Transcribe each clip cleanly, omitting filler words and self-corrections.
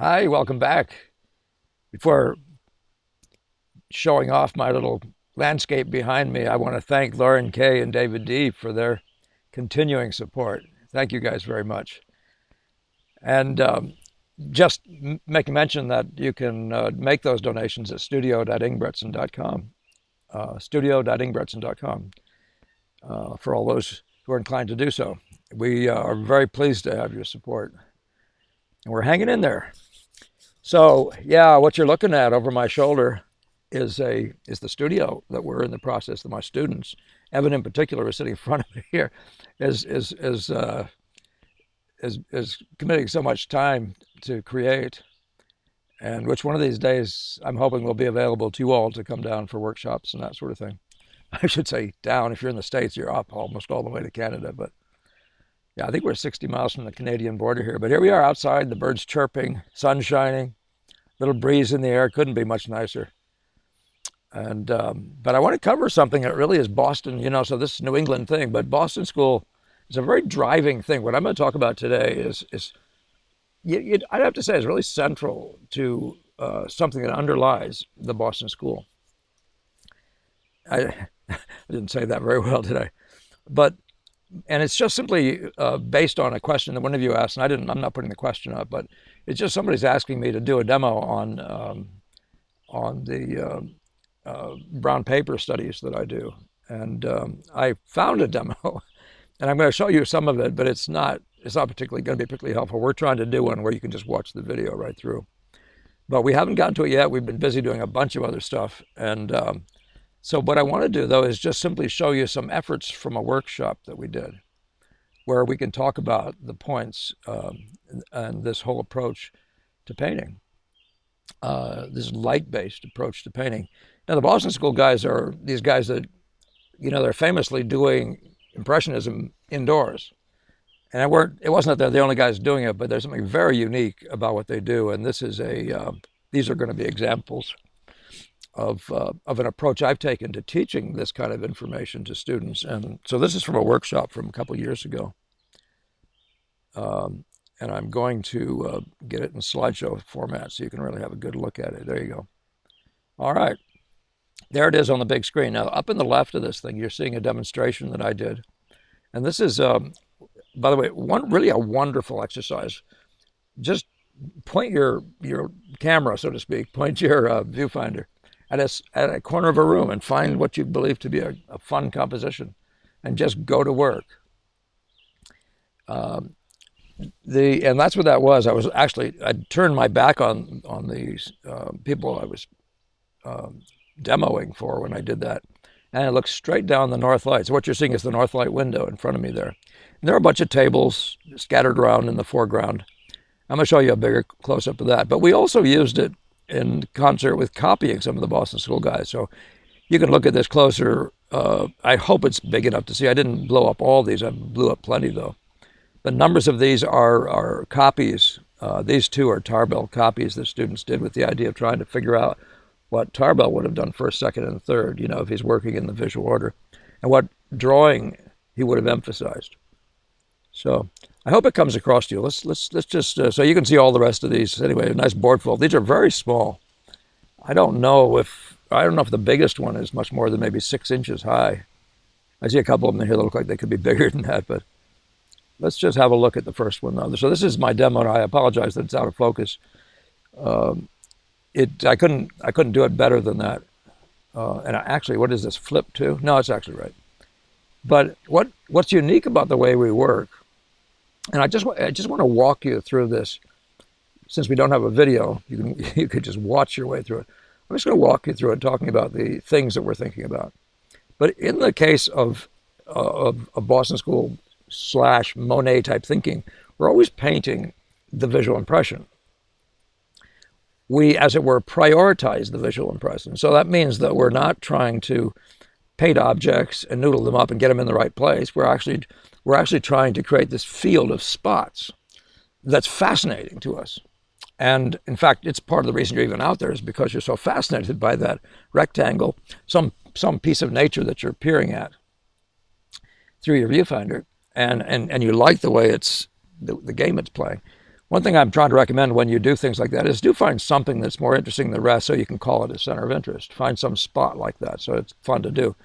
Hi, welcome back. Before showing off my little landscape behind me, I want to thank Lauren K. and David D. for their continuing support. Thank you guys very much. And just make a mention that you can make those donations at studio.ingbretson.com, studio.ingbretson.com, for all those who are inclined to do so. We are very pleased to have your support, and we're hanging in there. So yeah, what you're looking at over my shoulder is the studio that we're in the process that my students, Evan in particular, is sitting in front of me here, is is is uh, is committing so much time to create, and which one of these days I'm hoping will be available to you all to come down for workshops and that sort of thing. I should say down. If you're in the States, you're up almost all the way to Canada, but yeah, I think we're 60 miles from the Canadian border here. But here we are outside, the birds chirping, sun shining, little breeze in the air. Couldn't be much nicer. And but I want to cover something that really is Boston, so this is a New England thing, but Boston School is a very driving thing. What I'm going to talk about today is I'd have to say is really central to something that underlies the Boston School. I didn't say that very well today, but and it's just simply based on a question that one of you asked, and I'm not putting the question up, but it's just somebody's asking me to do a demo on the brown paper studies that I do. And I found a demo, and I'm going to show you some of it, but it's not particularly going to be particularly helpful. We're trying to do one where you can just watch the video right through. But we haven't gotten to it yet. We've been busy doing a bunch of other stuff. And so what I want to do, though, is just simply show you some efforts from a workshop that we did, where we can talk about the points and this whole approach to painting, this light-based approach to painting. Now, the Boston School guys are these guys that, they're famously doing Impressionism indoors. And it wasn't that they're the only guys doing it, but there's something very unique about what they do. And these are going to be examples of an approach I've taken to teaching this kind of information to students. And so this is from a workshop from a couple of years ago. And I'm going to get it in slideshow format so you can really have a good look at it. There you go. All right. There it is on the big screen. Now, up in the left of this thing, you're seeing a demonstration that I did. And this is, by the way, really a wonderful exercise. Just point your camera, so to speak, point your viewfinder at a corner of a room and find what you believe to be a fun composition and just go to work. And that's what that was. I turned my back on these people I was demoing for when I did that. And I looked straight down the north light. So what you're seeing is the north light window in front of me there. And there are a bunch of tables scattered around in the foreground. I'm going to show you a bigger close-up of that. But we also used it in concert with copying some of the Boston School guys. So you can look at this closer. I hope it's big enough to see. I didn't blow up all these. I blew up plenty, though. But numbers of these are copies. These two are Tarbell copies that students did with the idea of trying to figure out what Tarbell would have done first, second, and third, if he's working in the visual order, and what drawing he would have emphasized. So I hope it comes across to you. Let's just so you can see all the rest of these. Anyway, a nice board full. These are very small. I don't know if the biggest one is much more than maybe 6 inches high. I see a couple of them here that look like they could be bigger than that, but let's just have a look at the first one, though. So this is my demo, and I apologize that it's out of focus. I couldn't do it better than that. And actually, what is this, flip to? No, it's actually right. But what's unique about the way we work, and I just want to walk you through this. Since we don't have a video, you could just watch your way through it. I'm just going to walk you through it, talking about the things that we're thinking about. But in the case of Boston School / Monet type thinking, we're always painting the visual impression. We, as it were, prioritize the visual impression. So that means that we're not trying to paint objects and noodle them up and get them in the right place. We're actually trying to create this field of spots that's fascinating to us. And in fact, it's part of the reason you're even out there is because you're so fascinated by that rectangle, some piece of nature that you're peering at through your viewfinder, and you like the way the game it's playing. One thing I'm trying to recommend when you do things like that is do find something that's more interesting than the rest so you can call it a center of interest. Find some spot like that so it's fun to do.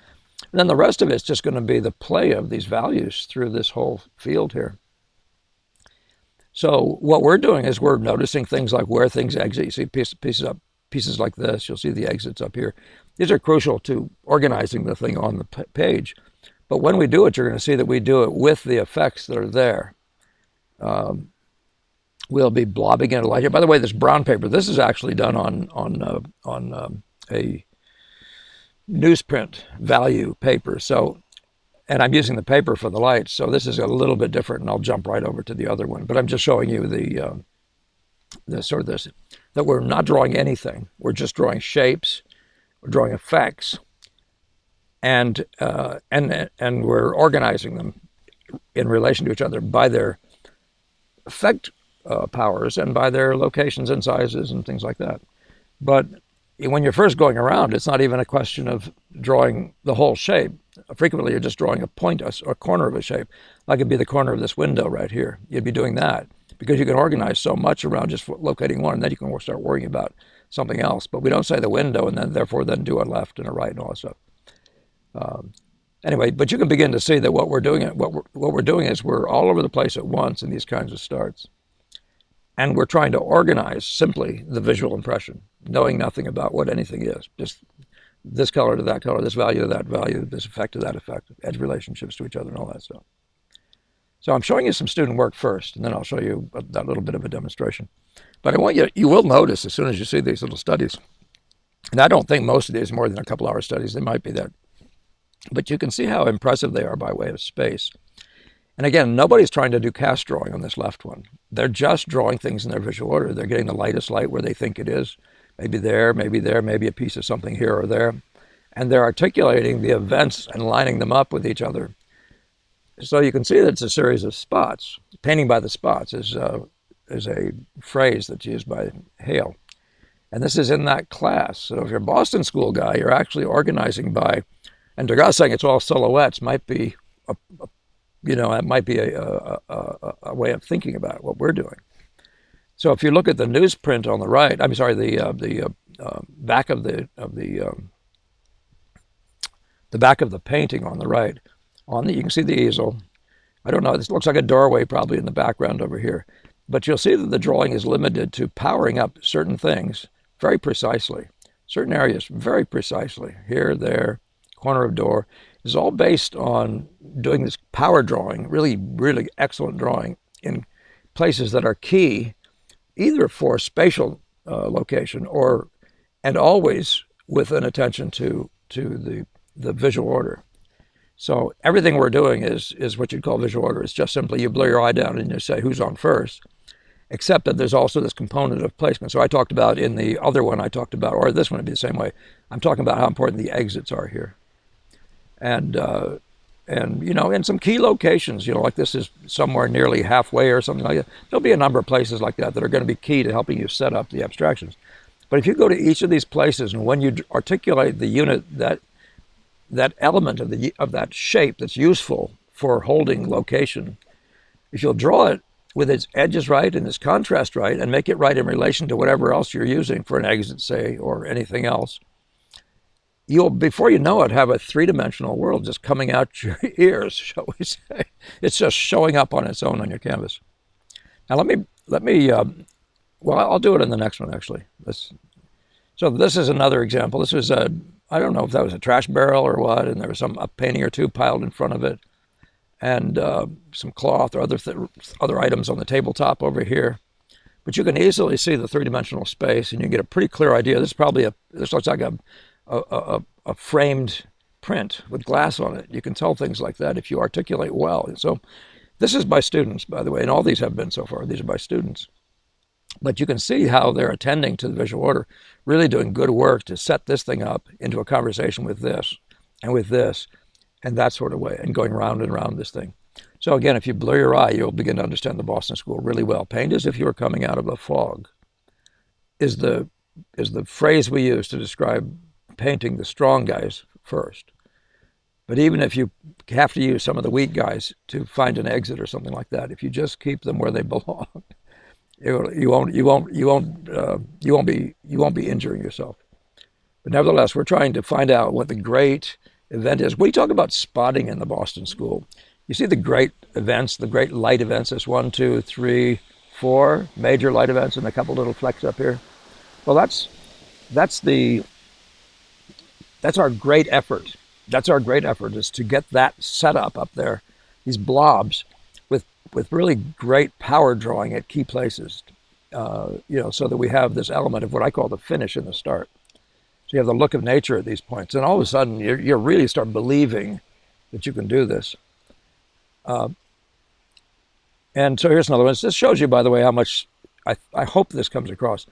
And then the rest of it's just going to be the play of these values through this whole field here. So what we're doing is we're noticing things like where things exit. You see pieces like this. You'll see the exits up here. These are crucial to organizing the thing on the page. But when we do it, you're going to see that we do it with the effects that are there. We'll be blobbing in a light here. By the way, this brown paper, this is actually done on a newsprint value paper. So, and I'm using the paper for the lights, so this is a little bit different, and I'll jump right over to the other one. But I'm just showing you the sort of this, that we're not drawing anything. We're just drawing shapes, we're drawing effects, and we're organizing them in relation to each other by their effect powers and by their locations and sizes and things like that. But when you're first going around, it's not even a question of drawing the whole shape. Frequently, you're just drawing a point, a corner of a shape. Like it'd be the corner of this window right here. You'd be doing that because you can organize so much around just locating one, and then you can start worrying about something else. But we don't say the window and then therefore then do a left and a right and all that stuff. Anyway, but you can begin to see that what we're doing is we're all over the place at once in these kinds of starts. And we're trying to organize simply the visual impression, knowing nothing about what anything is. Just this color to that color, this value to that value, this effect to that effect, edge relationships to each other and all that stuff. So I'm showing you some student work first, and then I'll show you that little bit of a demonstration. But I want you will notice as soon as you see these little studies, and I don't think most of these are more than a couple hour studies, they might be that. But you can see how impressive they are by way of space. And again, nobody's trying to do cast drawing on this left one. They're just drawing things in their visual order. They're getting the lightest light where they think it is. Maybe there, maybe a piece of something here or there. And they're articulating the events and lining them up with each other. So you can see that it's a series of spots. Painting by the spots is a phrase that's used by Hale. And this is in that class. So if you're a Boston School guy, you're actually organizing by, and Degas saying it's all silhouettes might be it might be a way of thinking about what we're doing. So if you look at the newsprint on the right, I'm sorry, the back of the back of the painting on the right, you can see the easel. I don't know, this looks like a doorway probably in the background over here. But you'll see that the drawing is limited to powering up certain things very precisely, certain areas very precisely, here, there, corner of door. Is all based on doing this power drawing, really, really excellent drawing in places that are key, either for spatial location and always with an attention to the visual order. So everything we're doing is what you'd call visual order. It's just simply you blur your eye down and you say who's on first, except that there's also this component of placement. So I talked about in the other one, or this one would be the same way. I'm talking about how important the exits are here. And in some key locations, like this is somewhere nearly halfway or something like that. There'll be a number of places like that are going to be key to helping you set up the abstractions. But if you go to each of these places and when you articulate the unit, that element of that shape that's useful for holding location, if you'll draw it with its edges right and its contrast right and make it right in relation to whatever else you're using for an exit, say, or anything else, you'll, before you know it, have a three-dimensional world just coming out your ears, shall we say. It's just showing up on its own on your canvas. Now let me I'll do it in the next one, actually. So this is another example. This was I don't know if that was a trash barrel or what, and there was a painting or two piled in front of it, and some cloth or other items on the tabletop over here. But you can easily see the three-dimensional space, and you get a pretty clear idea. This looks like a framed print with glass on it. You can tell things like that if you articulate well. And so this is by students, by the way, and all these have been so far. These are by students. But you can see how they're attending to the visual order, really doing good work to set this thing up into a conversation with this, and that sort of way, and going round and round this thing. So again, if you blur your eye, you'll begin to understand the Boston School really well. Paint as if you were coming out of a fog is the phrase we use to describe painting the strong guys first. But even if you have to use some of the weak guys to find an exit or something like that, if you just keep them where they belong, You won't be injuring yourself. But nevertheless, we're trying to find out what the great event is. We talk about spotting in the Boston School. You see the great events, the great light events. There's 1, 2, 3, 4 major light events, and a couple little flecks up here. Well, that's the that's our great effort. That's our great effort is to get that set up there, these blobs with really great power drawing at key places, so that we have this element of what I call the finish in the start. So you have the look of nature at these points, and all of a sudden you really start believing that you can do this. And so here's another one. This shows you, by the way, how much I hope this comes across.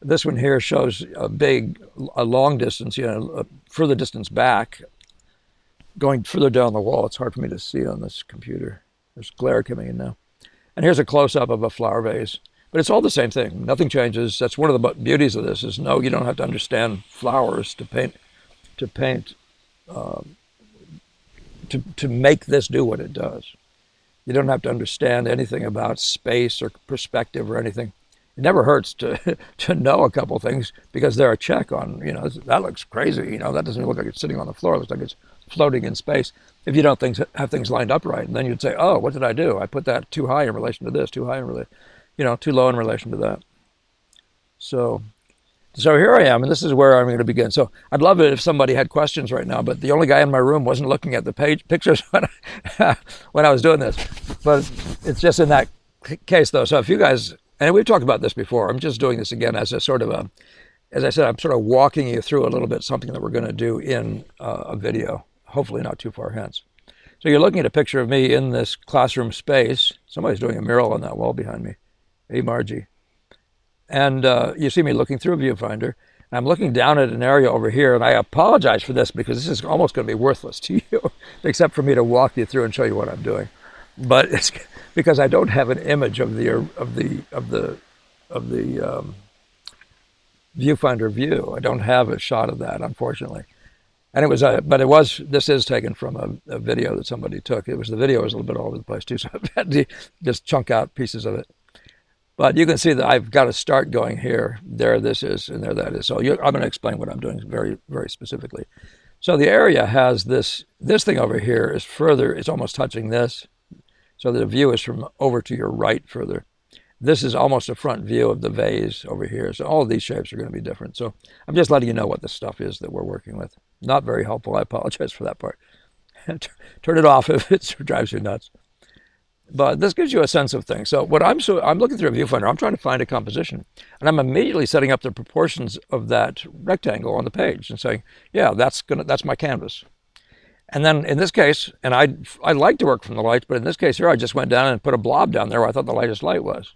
This one here shows a long distance, a further distance back, going further down the wall. It's hard for me to see on this computer. There's glare coming in now. And here's a close-up of a flower vase. But it's all the same thing. Nothing changes. That's one of the beauties of this is no, you don't have to understand flowers to paint, to make this do what it does. You don't have to understand anything about space or perspective or anything. It never hurts to know a couple things because they're a check on, that looks crazy. That doesn't look like it's sitting on the floor. It looks like it's floating in space. If you don't have things lined up right, and then you'd say, oh, what did I do? I put that too high in relation to this, too high in relation, too low in relation to that. So here I am, and this is where I'm going to begin. So I'd love it if somebody had questions right now, but the only guy in my room wasn't looking at the pictures when I was doing this. But it's just in that case, though. So if you guys, and we've talked about this before, I'm just doing this again as a sort of as I said, I'm sort of walking you through a little bit something that we're going to do in a video, hopefully not too far hence. So you're looking at a picture of me in this classroom space. Somebody's doing a mural on that wall behind me. Hey, Margie. And you see me looking through a viewfinder. I'm looking down at an area over here, and I apologize for this because this is almost going to be worthless to you, except for me to walk you through and show you what I'm doing. But it's because I don't have an image of the viewfinder view. I don't have a shot of that, unfortunately. And this is taken from a video that somebody took. The video was a little bit all over the place too, so I've had to just chunk out pieces of it. But you can see that I've got a start going here. There this is, and there that is. So I'm going to explain what I'm doing very, very specifically. So the area has this thing over here is further, it's almost touching this. So the view is from over to your right further. This is almost a front view of the vase over here. So all of these shapes are going to be different. So I'm just letting you know what the stuff is that we're working with. Not very helpful. I apologize for that part. Turn it off if it drives you nuts. But this gives you a sense of things. So I'm looking through a viewfinder. I'm trying to find a composition, and I'm immediately setting up the proportions of that rectangle on the page and saying, yeah, that's my canvas. And then in this case, and I like to work from the lights, but in this case here, I just went down and put a blob down there where I thought the lightest light was.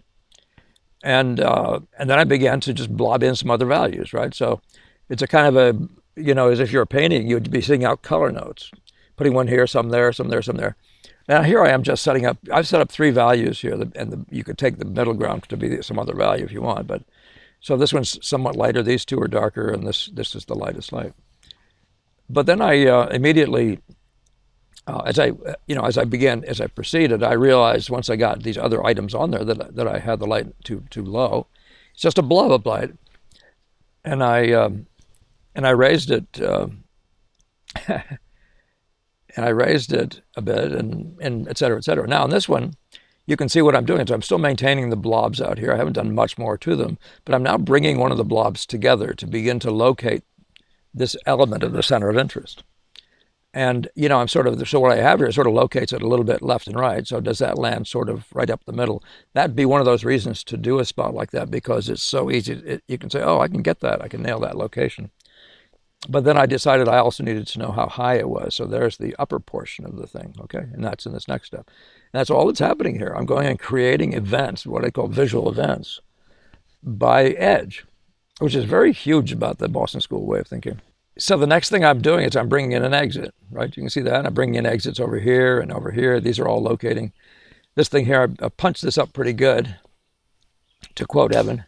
And then I began to just blob in some other values, right? So it's a kind of as if you're a painting, you'd be setting out color notes, putting one here, some there, some there, some there. Now here I am just setting up, I've set up 3 values here, and you could take the middle ground to be some other value if you want. But so this one's somewhat lighter, these 2 are darker, and this is the lightest light. But then I immediately, as I proceeded, I realized once I got these other items on there that I had the light too low. It's just a blob of light, and I raised it, and I raised it a bit, and et cetera, et cetera. Now in this one, you can see what I'm doing. So I'm still maintaining the blobs out here. I haven't done much more to them, but I'm now bringing one of the blobs together to begin to locate this element of the center of interest. And, so what I have here sort of locates it a little bit left and right. So does that land sort of right up the middle? That'd be one of those reasons to do a spot like that, because it's so easy. You can say, oh, I can get that. I can nail that location. But then I decided I also needed to know how high it was. So there's the upper portion of the thing, okay? And that's in this next step. And that's all that's happening here. I'm going and creating events, what I call visual events, by edge, which is very huge about the Boston School way of thinking. So the next thing I'm doing is I'm bringing in an exit, right? You can see that. I'm bringing in exits over here and over here. These are all locating. This thing here, I punched this up pretty good, to quote Evan.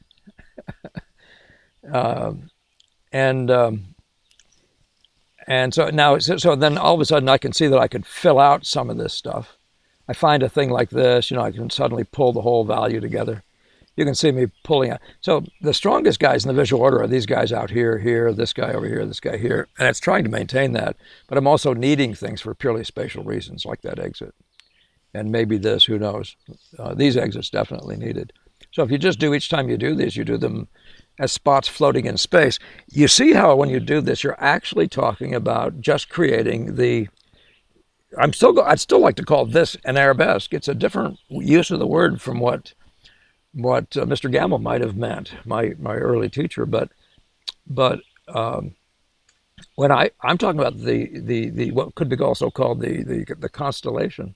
And so now, so then all of a sudden I can see that I could fill out some of this stuff. I find a thing like this, I can suddenly pull the whole value together. you can see me pulling out. So the strongest guys in the visual order are these guys out here, here, this guy over here, this guy here. And it's trying to maintain that. But I'm also needing things for purely spatial reasons, like that exit. And maybe this, who knows. These exits definitely needed. So if you just do, each time you do these, you do them as spots floating in space. You see how when you do this, you're actually talking about just creating the, I'd still like to call this an arabesque. It's a different use of the word from what Mr. Gamble might have meant, my early teacher. But when I'm talking about the what could be also called the constellation.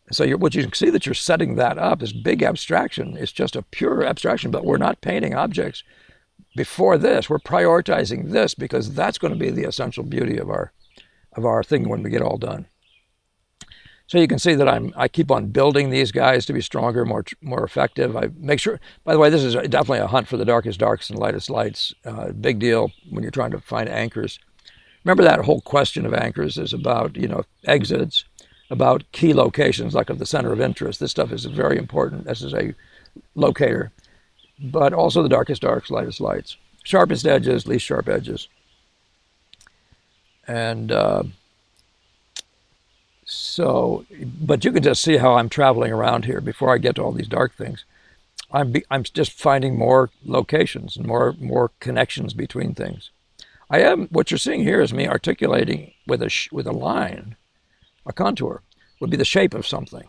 So what you can see that you're setting that up is big abstraction. It's just a pure abstraction, but we're not painting objects before this. We're prioritizing this because that's going to be the essential beauty of our thing when we get all done. So you can see that I keep on building these guys to be stronger, more effective. I make sure, by the way, this is definitely a hunt for the darkest darks and lightest lights. Big deal when you're trying to find anchors. Remember that whole question of anchors is about, exits, about key locations, like of the center of interest. This stuff is very important. This is a locator, but also the darkest darks, lightest lights, sharpest edges, least sharp edges. And but you can just see how I'm traveling around here before I get to all these dark things. I'm just finding more locations and more connections between things. What you're seeing here is me articulating with a line, a contour, would be the shape of something.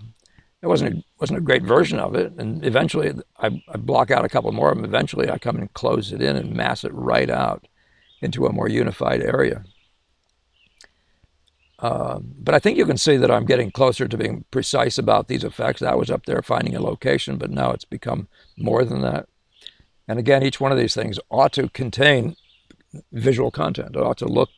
It wasn't a great version of it, and eventually I block out a couple more of them. Eventually I come and close it in and mass it right out into a more unified area. But I think you can see that I'm getting closer to being precise about these effects. That was up there finding a location, but now it's become more than that. And again, each one of these things ought to contain visual content. It ought to look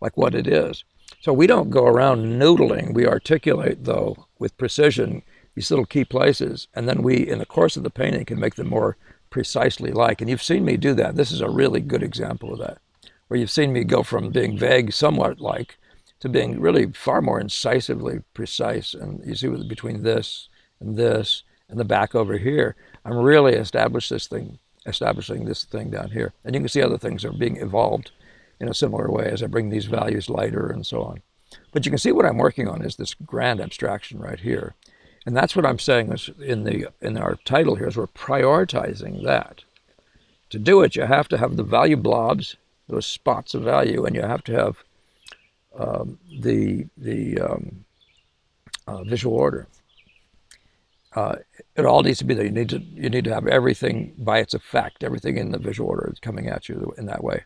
like what it is. So we don't go around noodling. We articulate, though, with precision, these little key places. And then we, in the course of the painting, can make them more precisely like. And you've seen me do that. This is a really good example of that, where you've seen me go from being vague, somewhat like, to being really far more incisively precise. And you see between this and the back over here, I'm really establishing this thing down here. And you can see other things are being evolved in a similar way as I bring these values lighter and so on. But you can see what I'm working on is this grand abstraction right here. And that's what I'm saying is in our title here is we're prioritizing that. To do it, you have to have the value blobs, those spots of value, and you have to have the visual order. It all needs to be there. You need to have everything by its effect, everything in the visual order is coming at you in that way.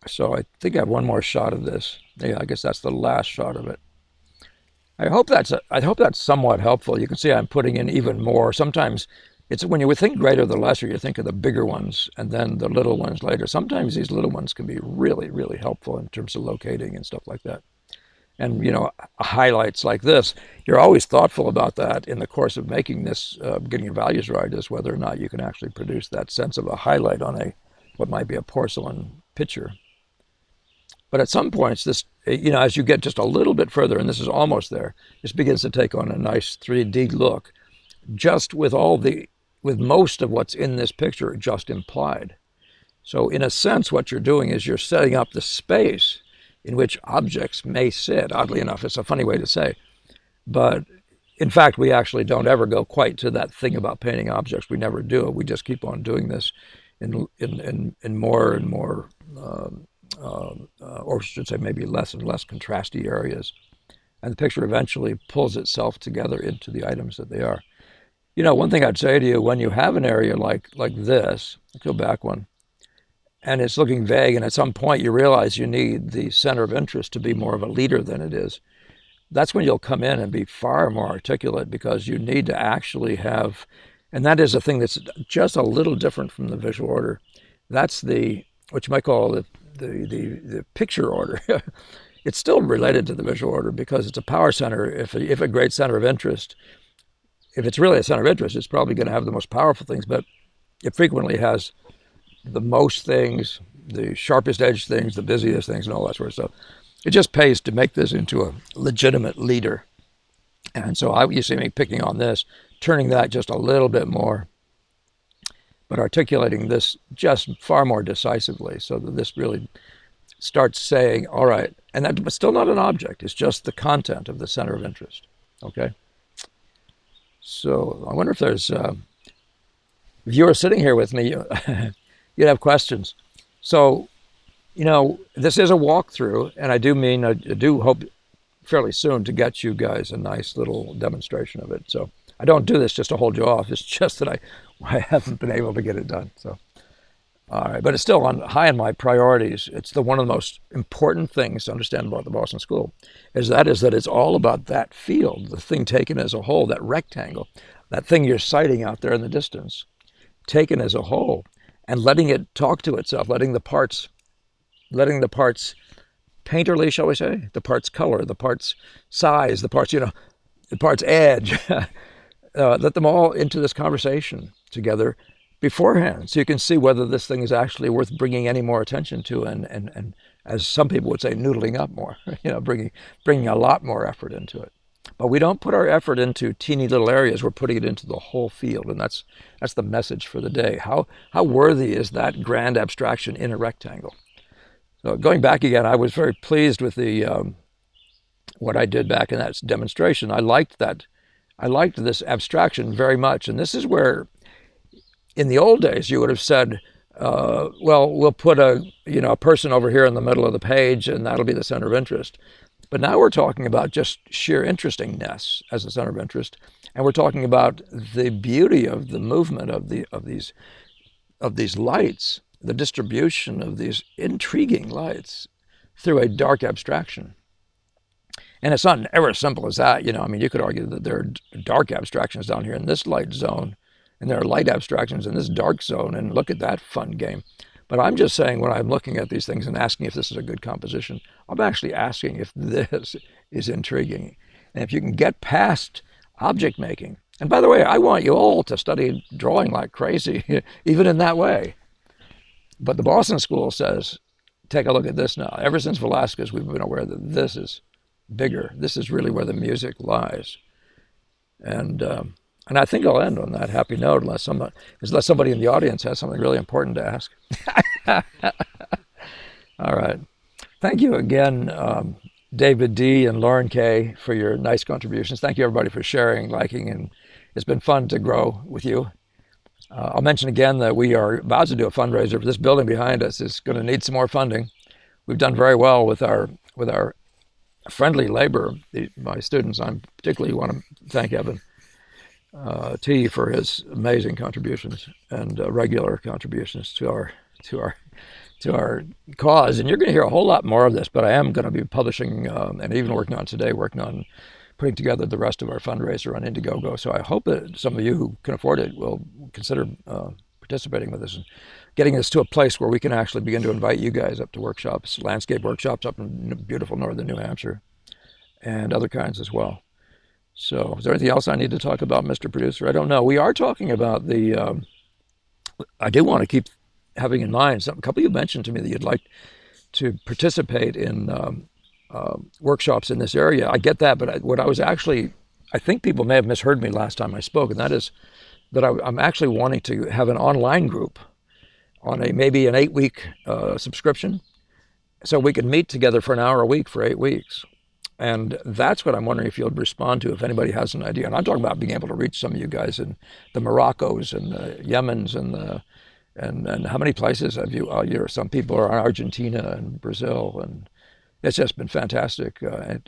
So I think I have one more shot of this. Yeah, I guess that's the last shot of it. I hope that's somewhat helpful. You can see I'm putting in even more. Sometimes it's when you would think greater the lesser, you think of the bigger ones and then the little ones later. Sometimes these little ones can be really, really helpful in terms of locating and stuff like that. And, highlights like this, you're always thoughtful about that in the course of making this, getting your values right, is whether or not you can actually produce that sense of a highlight on what might be a porcelain picture. But at some points, this, as you get just a little bit further, and this is almost there, this begins to take on a nice 3D look, just with most of what's in this picture just implied. So in a sense, what you're doing is you're setting up the space in which objects may sit. Oddly enough, it's a funny way to say. But in fact, we actually don't ever go quite to that thing about painting objects. We never do. We just keep on doing this in more and more, or I should say maybe less and less contrasty areas. And the picture eventually pulls itself together into the items that they are. One thing I'd say to you, when you have an area like this, let's go back one, and it's looking vague, and at some point you realize you need the center of interest to be more of a leader than it is. That's when you'll come in and be far more articulate, because you need to actually have, and that is a thing that's just a little different from the visual order. That's what you might call the picture order. It's still related to the visual order because it's a power center. If a great center of interest, if it's really a center of interest, it's probably going to have the most powerful things, but it frequently has the most things, the sharpest edge things, the busiest things, and all that sort of stuff. It just pays to make this into a legitimate leader. And so you see me picking on this turning that just a little bit more, but articulating this just far more decisively so that this really starts saying, all right, and that's still not an object, it's just the content of the center of interest. Okay? So I wonder if there's, if you were sitting here with me, you'd have questions. So, this is a walkthrough, and I do hope fairly soon to get you guys a nice little demonstration of it. So I don't do this just to hold you off. It's just that I haven't been able to get it done. So, all right, but it's still high on my priorities. It's one of the most important things to understand about the Boston School is that it's all about that field, the thing taken as a whole, that rectangle, that thing you're sighting out there in the distance, taken as a whole, and letting it talk to itself, letting the parts painterly, shall we say, the parts color, the parts size, the parts, the parts edge, let them all into this conversation together beforehand, so you can see whether this thing is actually worth bringing any more attention to, and as some people would say, noodling up more, bringing a lot more effort into it. But we don't put our effort into teeny little areas. We're putting it into the whole field, and that's the message for the day. How worthy is that grand abstraction in a rectangle? So going back again, I was very pleased with the what I did back in that demonstration. I liked that. I liked this abstraction very much, and this is where, in the old days, you would have said, well, we'll put a person over here in the middle of the page, and that'll be the center of interest. But now we're talking about just sheer interestingness as the center of interest, and we're talking about the beauty of the movement of these lights, the distribution of these intriguing lights through a dark abstraction. And it's not ever as simple as that. You could argue that there are dark abstractions down here in this light zone, and there are light abstractions in this dark zone, and look at that fun game. But I'm just saying, when I'm looking at these things and asking if this is a good composition, I'm actually asking if this is intriguing. And if you can get past object making, and by the way, I want you all to study drawing like crazy, even in that way. But the Boston School says, take a look at this now. Ever since Velázquez, we've been aware that this is bigger. This is really where the music lies. And I think I'll end on that happy note, unless somebody in the audience has something really important to ask. All right. Thank you again, David D. and Lauren K., for your nice contributions. Thank you, everybody, for sharing, liking, and it's been fun to grow with you. I'll mention again that we are about to do a fundraiser for this building behind us. It's going to need some more funding. We've done very well with our friendly labor. My students, I particularly want to thank Evan T. for his amazing contributions and regular contributions to our cause. And you're going to hear a whole lot more of this, but I am going to be publishing and even working on putting together the rest of our fundraiser on Indiegogo. So I hope that some of you who can afford it will consider participating with us and getting us to a place where we can actually begin to invite you guys up to workshops, landscape workshops up in beautiful northern New Hampshire, and other kinds as well. So is there anything else I need to talk about, Mr. Producer? I don't know. We are talking about I do want to keep having in mind, a couple of you mentioned to me that you'd like to participate in workshops in this area. I get that, but I think people may have misheard me last time I spoke, and that is that I'm actually wanting to have an online group on maybe an 8-week subscription, so we can meet together for an hour a week for 8 weeks. And that's what I'm wondering if you'll respond to, if anybody has an idea. And I'm talking about being able to reach some of you guys in the Moroccos and the Yemens and how many places have you? Some people are in Argentina and Brazil, and it's just been fantastic. Man,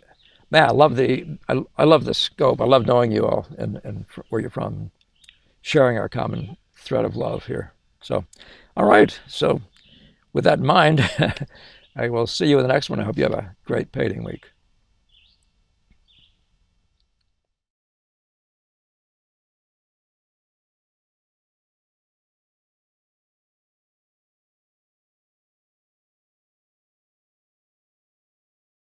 I love the scope. I love knowing you all and where you're from, sharing our common thread of love here. So, all right. So, with that in mind, I will see you in the next one. I hope you have a great painting week.